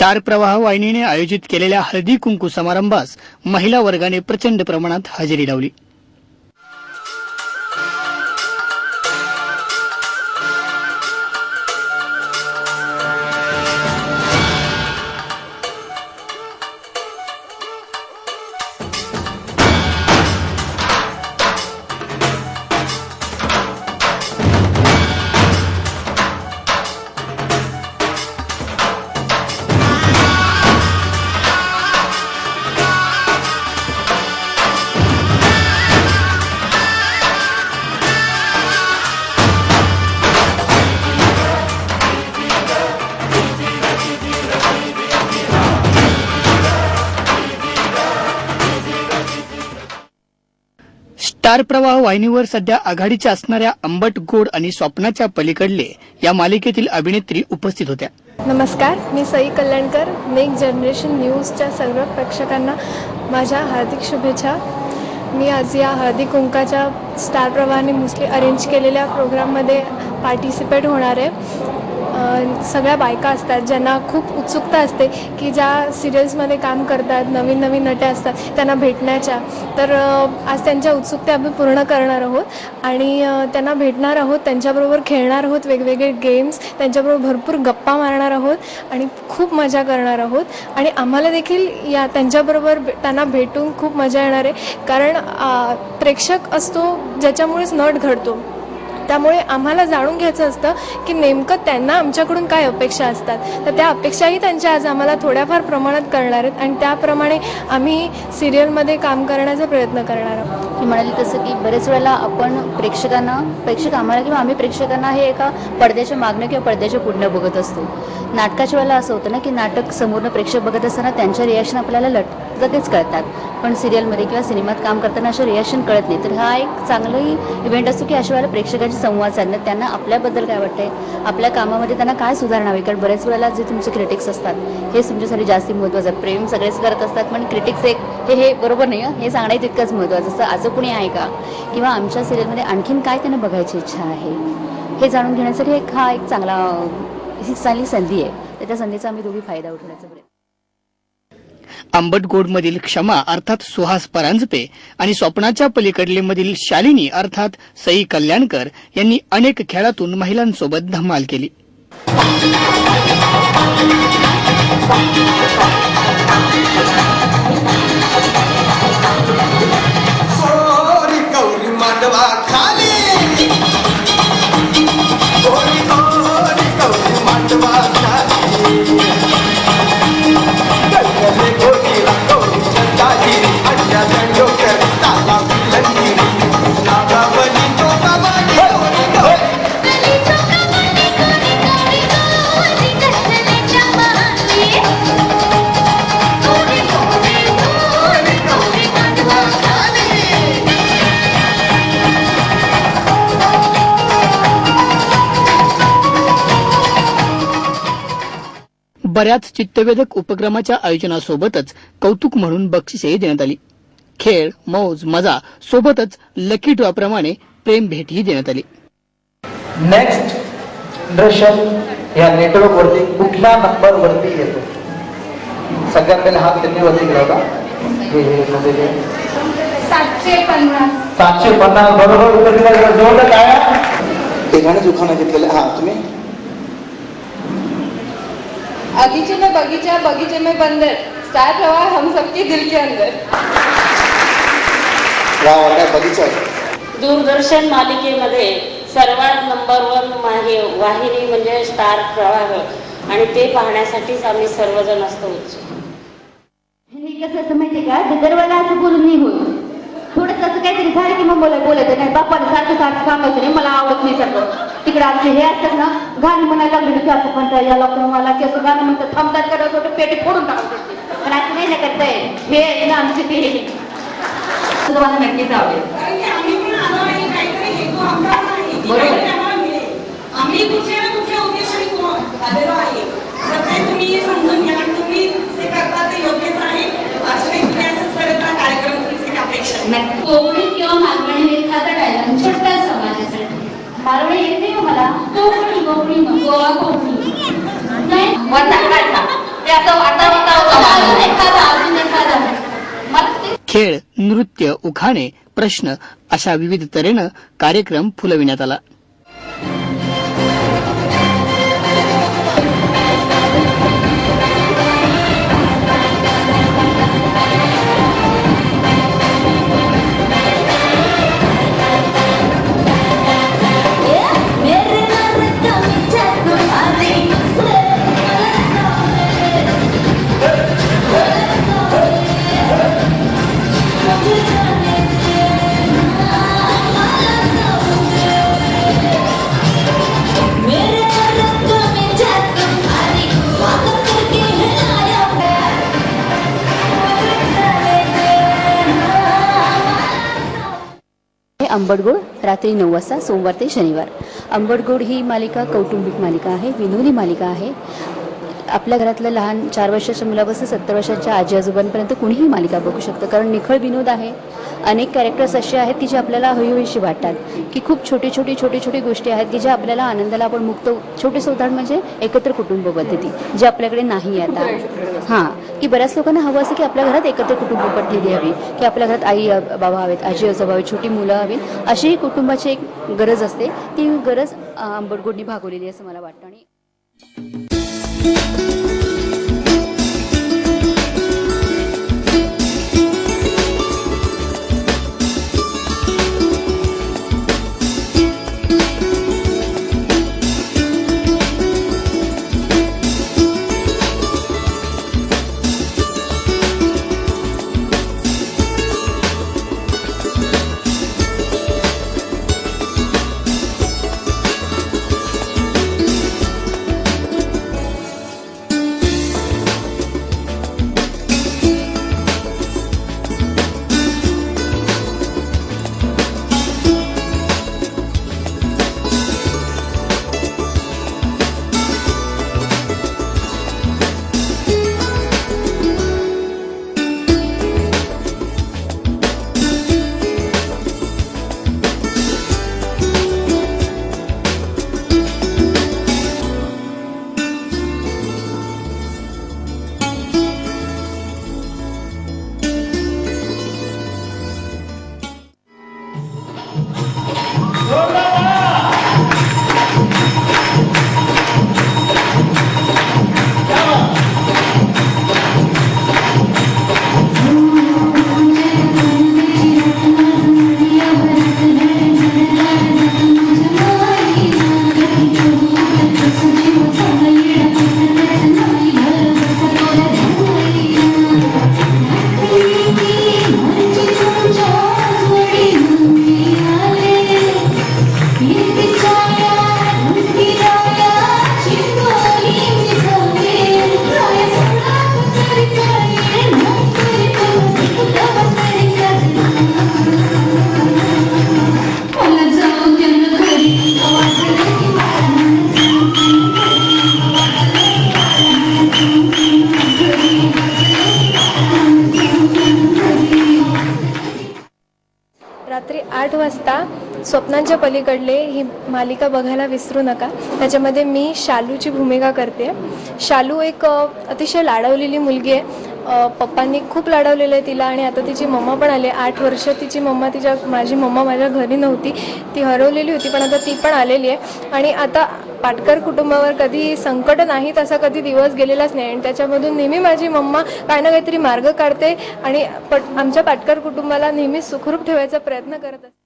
Star प्रवाह वाहिनीने आयोजित केलेल्या हळदी कुंकू समारंभास महिला वर्गाने प्रचंड प्रमाणात हजेरी लावली. स्टार प्रवाह वाहिनीवर सध्या आघाडीच्या असणाऱ्या आंबट गोड आणि स्वप्नाच्या पलीकडले या मालिकेतील अभिनेत्री उपस्थित होत्या. नमस्कार, मी सई कल्याणकर. मेक जनरेशन न्यूजच्या सर्व प्रेक्षकांना माझ्या हार्दिक शुभेच्छा. मी आज या हळदी कुंकाच्या स्टार प्रवाहाने मोस्टली अरेंज केलेल्या प्रोग्राममध्ये पार्टिसिपेट होणार आहे. सगळ्या बायका असतात ज्यांना खूप उत्सुकता असते की ज्या सिरियल्समध्ये काम करतात, नवीन नवीन नट्या असतात त्यांना भेटण्याच्या. तर आज त्यांच्या उत्सुकता आम्ही पूर्ण करणार आहोत आणि त्यांना भेटणार आहोत, त्यांच्याबरोबर खेळणार आहोत वेगवेगळे गेम्स, त्यांच्याबरोबर भरपूर गप्पा मारणार आहोत आणि खूप मजा करणार आहोत. आणि आम्हाला देखील या त्यांच्याबरोबर त्यांना भेटून खूप मजा येणार आहे. कारण प्रेक्षक असतो ज्याच्यामुळेच नट घडतो. त्यामुळे आम्हाला जाणून घ्यायचं असतं की नेमकं त्यांना आमच्याकडून काय अपेक्षा असतात. तर त्या अपेक्षाही त्यांच्या आज आम्हाला थोड्याफार प्रमाणात करणार आहेत आणि त्याप्रमाणे आम्ही सिरियलमध्ये काम करण्याचा प्रयत्न करणार आहोत. मी म्हणाली तसं की बरेच वेळेला आपण प्रेक्षक आम्हाला किंवा आम्ही प्रेक्षकांना हे एका पडद्याच्या मागणं किंवा पडद्याच्या पुढनं बघत असतो. नाटकाच्या वेळेला असं होतं ना की नाटक समोरनं प्रेक्षक बघत असताना त्यांच्या रिॲक्शन आपल्याला लगेच कळतात, पण सिरियलमध्ये किंवा सिनेमात काम करताना अशा रिॲक्शन कळत नाही. तर हा एक चांगलाही इव्हेंट असतो की अशा वेळेला प्रेक्षकांशी संवाद साधणं, त्यांना आपल्याबद्दल काय वाटतंय, आपल्या कामामध्ये त्यांना काय सुधारणा हवी. कारण बऱ्याच वेळेला जे तुमचे क्रिटिक्स असतात हेच तुमच्यासाठी जास्ती महत्त्वाचं आहे. प्रेम सगळेच करत असतात पण क्रिटिक्स एक हे बरोबर नाही, हे सांगणं तितकंच महत्त्वाचं असतं. असं कुणी आहे का किंवा आमच्या सिरियलमध्ये आणखीन काय त्यांना बघायची इच्छा आहे हे जाणून घेण्यासाठी हा एक चांगली संधी आहे. तर त्या संधीचा आम्ही दोघी फायदा उठवण्याचा प्रयत्न. आंबट गोड मधील क्षमा अर्थात सुहास परांजपे आणि स्वप्नाच्या पलीकडले मधील शालिनी अर्थात सई कल्याणकर यांनी अनेक खेळातून महिलांसोबत धमाल केली. बऱ्याच चित्तवेधक उपक्रमाच्या आयोजनासोबतच कौतुक म्हणून बक्षिसे देण्यात आली. खेळ, मौज, मजा सोबतच लकी ड्रॉ प्रमाणे प्रेम भेटही देण्यात आली. नेक्स्ट जनरेशन या नेटवर्क वरती कुठल्या नंबर वरती येतो? सगळ्यात पहिले हात त्यांनी वरती केला होता. 750 बरोबर उत्तर दिलं. जोरदार टाळ्या. एकाने दुखाना घेतलेलं. हा तुम्ही बगीचे में बगीचा, बगीचे में बंदर, स्टार प्रवाह हम सबके दिल के अंदर. बगीचा दूरदर्शन मालिकेमध्ये सर्वात नंबर 1 वाहिनी म्हणजे स्टार प्रवाह आणि ते पाहण्यासाठीच आम्ही सर्वजण असतो उत्सुक. हे कसं असं माहितीये का, दरवेळेला असं बोलून नाही होत. थोडंसं असं काहीतरी झालं की मग बोलायचं नाही. बाप्पाला सारखं सांगायचं नाही, मला आवडत नाही सगळं. तिकडे आमचे हे असतात ना, गाणी म्हणायला लागले की असं म्हणता या लोकांना मला की असं गाणं म्हणतात, थांबतात करत होतं पेटी फोडून टाकत. पण असं नाही करता येईल. हे ना आमचे ते तुम्हाला नक्कीच आवडेल. बरोबर. आम्ही कुठे ना कुठे उद्देशाने आलेलो आहे. तर तुम्ही समजून घ्या, तुम्ही जे करता ते योग्यच आहे. असे तुम्ही असंच करत राहा. कार्यक्रम तुमची अपेक्षा आहे. कोकणी किंवा मालवणी हे एखादा डायलॉग छोट्या समाजासाठी. मालवणी येते मला. कोकणी गोवा कोकणी नाही. खेळ, नृत्य, उखाणे, प्रश्न अशा विविध तऱ्हेनं कार्यक्रम फुलविण्यात आला. अंबडगोड रात्री 9 वाजता सोमवार ते शनिवार. अंबडगोड ही मालिका कौटुंबिक मालिका आहे, विनोदी मालिका आहे. आपल्या घरातलं लहान 4 वर्षाच्या मुलापासून 70 वर्षाच्या आजी आजोबांपर्यंत कुणीही मालिका बघू शकतं, कारण निखळ विनोद आहे. अनेक कॅरेक्टर्स असे आहेत की जे आपल्याला हवीहवीशी वाटतात, की खूप छोटी छोटी गोष्टी आहेत की ज्या आपल्याला आनंदाला आपण मुक्त. छोटेसे उदाहरण म्हणजे एकत्र कुटुंब पद्धती जे आपल्याकडे नाही आता. हां, की बऱ्याच लोकांना हवं असं की आपल्या घरात एकत्र कुटुंब पद्धती हवी, की आपल्या घरात आई बाबा हवेत, आजी आजोबा हवेत, छोटी मुलं हवीत. अशी कुटुंबाची एक गरज असते. ती गरज अंबडगोडनी भागवलेली असं मला वाटतं. आणि रात्री 8 वाजता स्वप्नांच्या पलीकडले ही मालिका बघायला विसरू नका. त्याच्यामध्ये मी शालूची भूमिका करते. शालू एक अतिशय लाडवलेली मुलगी आहे. पप्पांनी खूप लाडवलेलं आहे तिला, आणि आता तिची मम्मा पण आली. 8 वर्ष तिची मम्मा माझी मम्मा माझ्या घरी नव्हती, ती हरवलेली होती, पण आता ती पण आलेली आहे. आणि आता पाटकर कुटुंबावर कधी संकट नाहीत असा कधी दिवस गेलेलाच नाही, आणि त्याच्यामधून नेहमी माझी मम्मा काही ना काहीतरी मार्ग काढते आणि आमच्या पाटकर कुटुंबाला नेहमी सुखरूप ठेवायचा प्रयत्न करत असते.